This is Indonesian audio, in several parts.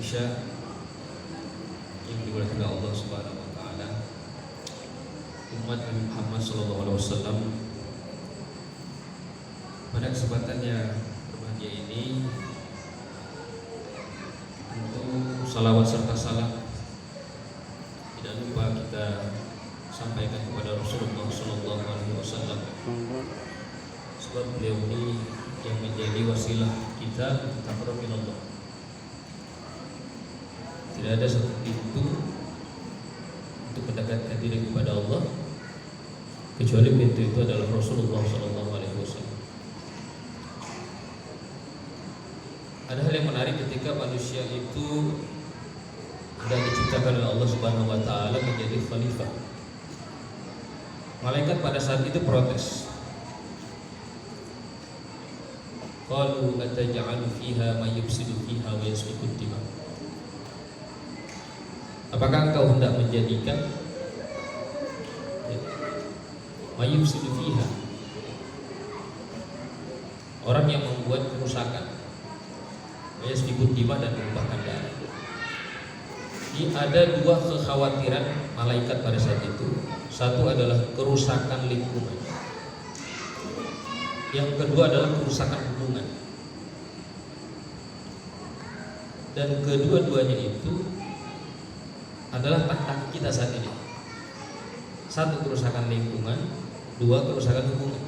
Isya yang dimuliakan Allah Subhanahu wa taala, umat Nabi Muhammad sallallahu alaihi wasallam. Pada kesempatannya berbahagia ini, tentu salawat serta salam tidak lupa kita sampaikan kepada Rasulullah sallallahu alaihi wasallam, sebab beliau ini yang menjadi wasilah kita taqarrub ila Allah. Tidak ada satu pintu untuk mendekatkan diri kepada Allah kecuali pintu itu adalah Rasulullah sallallahu alaihi wasallam. Ada hal yang menarik ketika manusia itu sudah diciptakan oleh Allah Subhanahu wa taala menjadi khalifah. Malaikat pada saat itu protes. Qalu ataj'alu fiha may yufsidu fiha wa yasfiku dima. Apakah engkau hendak menjadikan may yufsidu fiha, orang yang membuat kerusakan, wa yasfiku dima, dan menumpahkan darah? Ini ada dua kekhawatiran malaikat pada saat itu. Satu adalah kerusakan lingkungan, yang kedua adalah kerusakan hubungan. Dan kedua-duanya itu adalah tantangan kita saat ini. Satu, kerusakan lingkungan. Dua, kerusakan hubungan.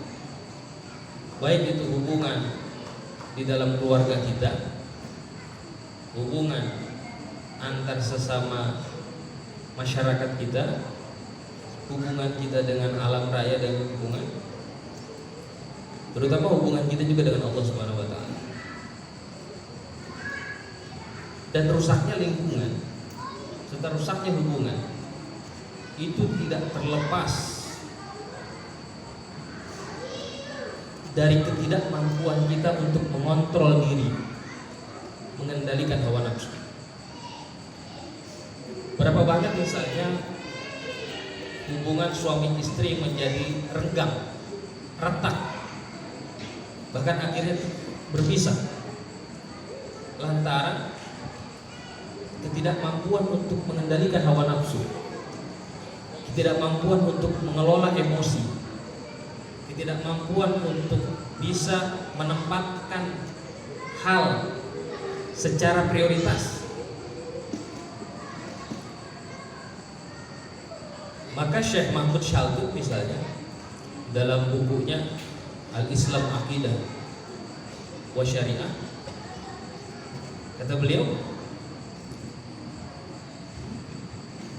Baik itu hubungan di dalam keluarga kita, hubungan antar sesama masyarakat kita, hubungan kita dengan alam raya dan lingkungan, terutama hubungan kita juga dengan Allah Subhanahu wa taala. Dan rusaknya lingkungan serta rusaknya hubungan itu tidak terlepas dari ketidakmampuan kita untuk mengontrol diri, mengendalikan hawa nafsu. Berapa banyak misalnya hubungan suami istri menjadi renggang, retak, bahkan akhirnya berpisah lantaran ketidakmampuan untuk mengendalikan hawa nafsu, ketidakmampuan untuk mengelola emosi, ketidakmampuan untuk bisa menempatkan hal secara prioritas. Maka Syekh Mahmud Shaltut misalnya dalam bukunya Al-Islam Aqidah wa Syariah, kata beliau,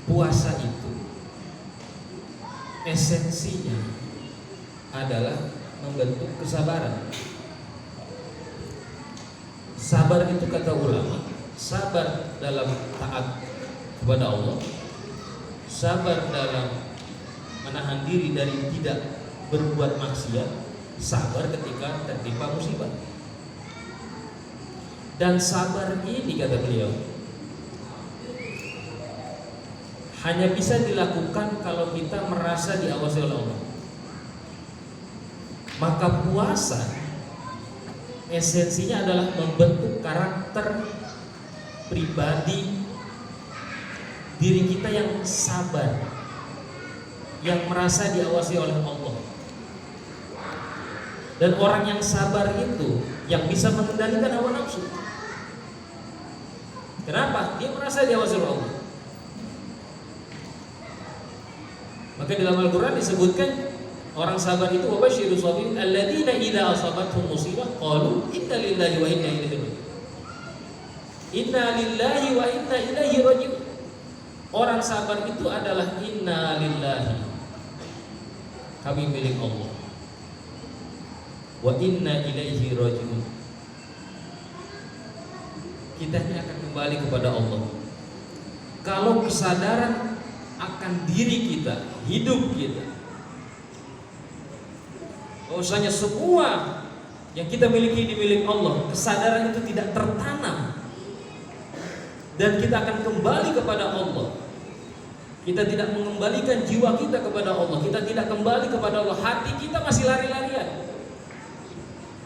puasa itu esensinya adalah membentuk kesabaran. Sabar itu, kata ulama, sabar dalam taat kepada Allah, sabar dalam menahan diri dari tidak berbuat maksiat, sabar ketika tertimpa musibah. Dan sabar ini, kata beliau, hanya bisa dilakukan kalau kita merasa diawasi oleh Allah. Maka puasa esensinya adalah membentuk karakter pribadi diri kita yang sabar, yang merasa diawasi oleh Allah. Dan orang yang sabar itu yang bisa mengendalikan hawa nafsu. Kenapa? Dia merasa diawasi oleh Allah. Maka dalam Al-Quran disebutkan orang sabar itu wabasyiru sabirin alladzina idza asabatuhum musibah qalu inna lillahi wa inna ilaihi raji'un. Inna lillahi wa inna ilaihi raji'un. Orang sabar itu adalah inna lillahi, kami milik Allah, wa inna ilaihi raji'un, kita ini akan kembali kepada Allah. Kalau kesadaran akan diri kita, hidup kita, bahwasanya semua yang kita miliki milik Allah, kesadaran itu tidak tertanam dan kita akan kembali kepada Allah. Kita tidak mengembalikan jiwa kita kepada Allah, kita tidak kembali kepada Allah. Hati kita masih lari-larian,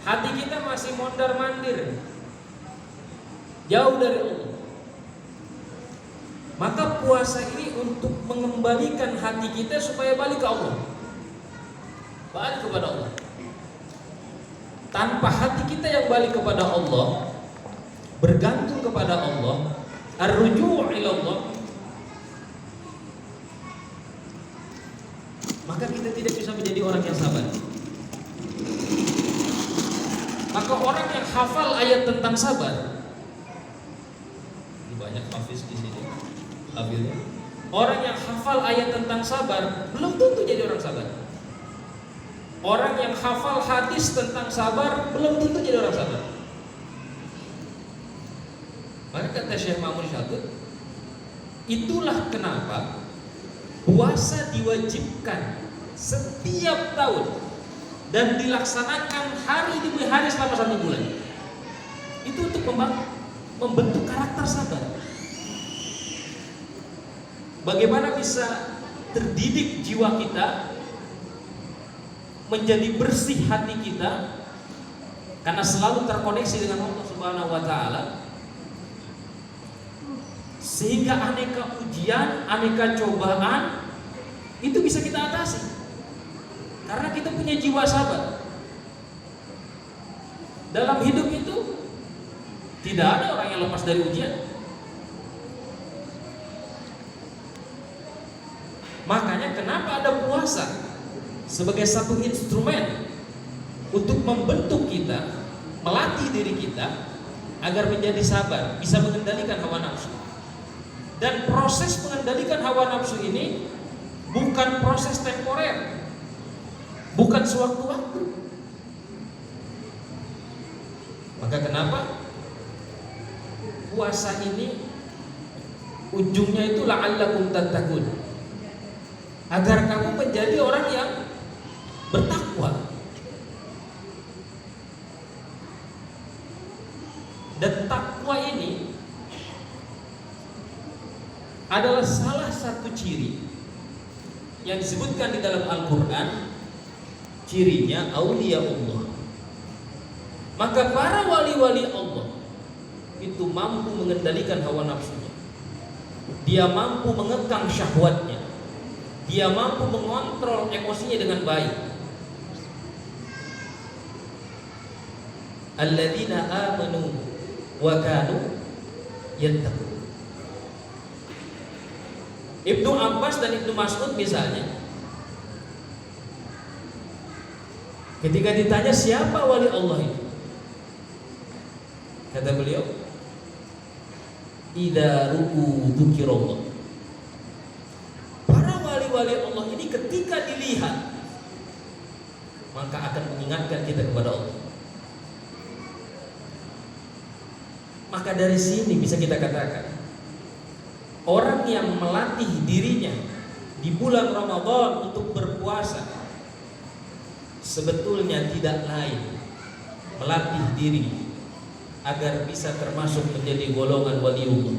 hati kita masih mondar-mandir, jauh dari Allah. Maka puasa ini untuk mengembalikan hati kita supaya balik ke Allah, balik kepada Allah. Tanpa hati kita yang balik kepada Allah, bergantung kepada Allah, ar-ruju' ila Allah, maka kita tidak bisa menjadi orang yang sabar. Maka orang yang hafal ayat tentang sabar, ini banyak hafiz di sini, hafiznya. Orang yang hafal ayat tentang sabar belum tentu jadi orang sabar. Orang yang hafal hadis tentang sabar belum tentu jadi orang sabar. Maka kata Syekh Ma'mun Syatut, itulah kenapa puasa diwajibkan setiap tahun dan dilaksanakan hari demi hari selama 1 bulan. Itu untuk membentuk karakter sabar. Bagaimana bisa terdidik jiwa kita, menjadi bersih hati kita, karena selalu terkoneksi dengan Allah Subhanahu wa Ta'ala, sehingga aneka ujian, aneka cobaan itu bisa kita atasi karena kita punya jiwa sabar. Dalam hidup itu tidak ada orang yang lepas dari ujian. Makanya kenapa ada puasa sebagai satu instrumen untuk membentuk kita, melatih diri kita agar menjadi sabar, bisa mengendalikan hawa nafsu. Dan proses mengendalikan hawa nafsu ini bukan proses temporer, bukan sewaktu-waktu. Maka kenapa puasa ini ujungnya itu la'allakum tattaqun, agar kamu menjadi orang yang bertakwa. Dan takwa ini adalah salah satu ciri yang disebutkan di dalam Al-Quran, cirinya aulia Allah. Maka para wali-wali Allah itu mampu mengendalikan hawa nafsunya, dia mampu mengekang syahwatnya, dia mampu mengontrol emosinya dengan baik. Alladzina amanu wa kanu yattaqun. Ibnu Abbas dan Ibnu Mas'ud misalnya, ketika ditanya siapa wali Allah itu, kata beliau, idza ru'u dzikirallah. Para wali-wali Allah ini ketika dilihat maka akan mengingatkan kita kepada Allah. Maka dari sini bisa kita katakan, orang yang melatih dirinya di bulan Ramadan untuk berpuasa sebetulnya tidak lain melatih diri agar bisa termasuk menjadi golongan waliullah.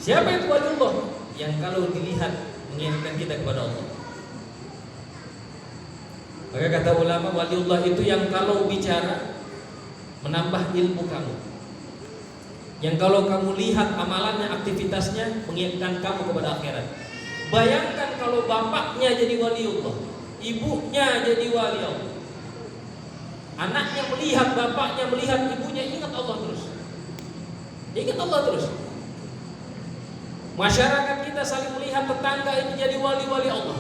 Siapa itu waliullah? Yang kalau dilihat mengingatkan kita kepada Allah. Maka kata ulama, waliullah itu yang kalau bicara menambah ilmu kamu, yang kalau kamu lihat amalannya, aktivitasnya mengingatkan kamu kepada akhirat. Bayangkan kalau bapaknya jadi waliullah, ibunya jadi wali Allah, anaknya melihat bapaknya, melihat ibunya, ingat Allah terus, ingat Allah terus. Masyarakat kita saling melihat tetangga ini jadi wali-wali Allah,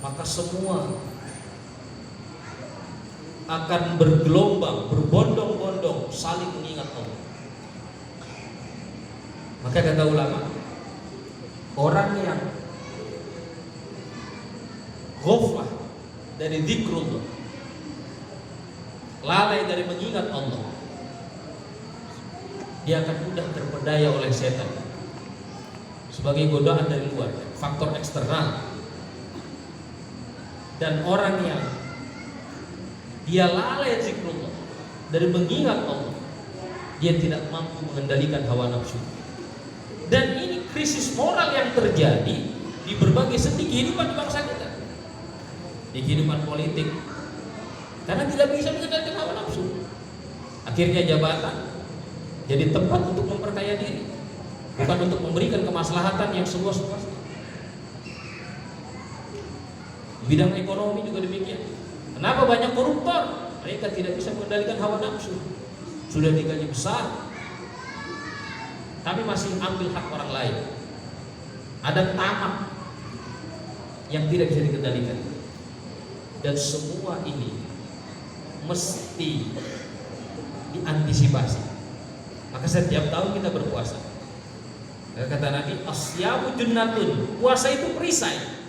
maka semua akan bergelombang, berbondong-bondong saling mengingat Allah. Maka kata ulama, orang yang ghaflah dari zikrullah, lalai dari mengingat Allah, dia akan mudah terpedaya oleh setan sebagai godaan dari luar, faktor eksternal. Dan orang yang dia lalai zikrullah dari mengingat Allah, dia tidak mampu mengendalikan hawa nafsu. Dan ini krisis moral yang terjadi di berbagai senti kehidupan bangsa kita, di kehidupan politik, karena tidak bisa mengendalikan hawa nafsu. Akhirnya jabatan jadi tempat untuk memperkaya diri, bukan untuk memberikan kemaslahatan yang seluas-luasnya. Bidang ekonomi juga demikian. Kenapa banyak koruptor? Mereka tidak bisa mengendalikan hawa nafsu. Sudah digaji besar, tapi masih ambil hak orang lain. Ada tamak yang tidak bisa dikendalikan. Dan semua ini mesti diantisipasi. Maka setiap tahun kita berpuasa. Kata Nabi, asyamu junnatun. Puasa itu perisai.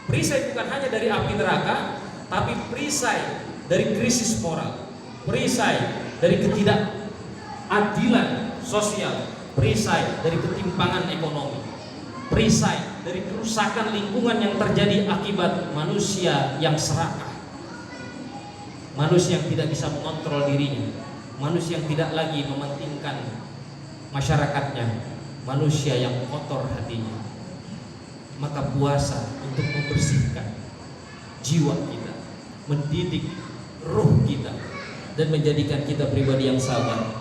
Perisai bukan hanya dari api neraka, tapi perisai dari krisis moral, perisai dari ketidakadilan sosial, perisai dari ketimpangan ekonomi, perisai dari kerusakan lingkungan yang terjadi akibat manusia yang serakah, manusia yang tidak bisa mengontrol dirinya, manusia yang tidak lagi mementingkan masyarakatnya, manusia yang kotor hatinya. Maka puasa untuk membersihkan jiwa kita, mendidik ruh kita, dan menjadikan kita pribadi yang sabar,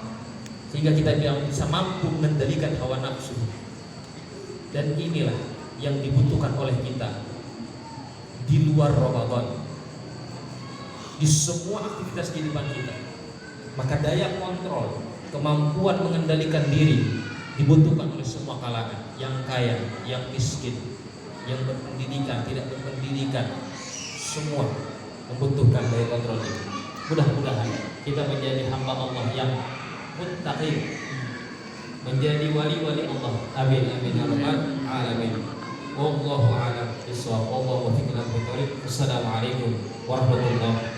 sehingga kita bisa mampu mengendalikan hawa nafsu. Dan inilah yang dibutuhkan oleh kita di luar Ramadan, di semua aktivitas kehidupan kita. Maka daya kontrol, kemampuan mengendalikan diri dibutuhkan oleh semua kalangan, yang kaya, yang miskin, yang berpendidikan, tidak berpendidikan, semua membutuhkan daya kontrol ini. Mudah-mudahan kita menjadi hamba Allah yang muttaqin, menjadi wali-wali Allah. Amin amin ya rabbal alamin. Wallahu a'lam bishawab. Wallahu muwaffiq ila thoriq. Assalamualaikum warahmatullahi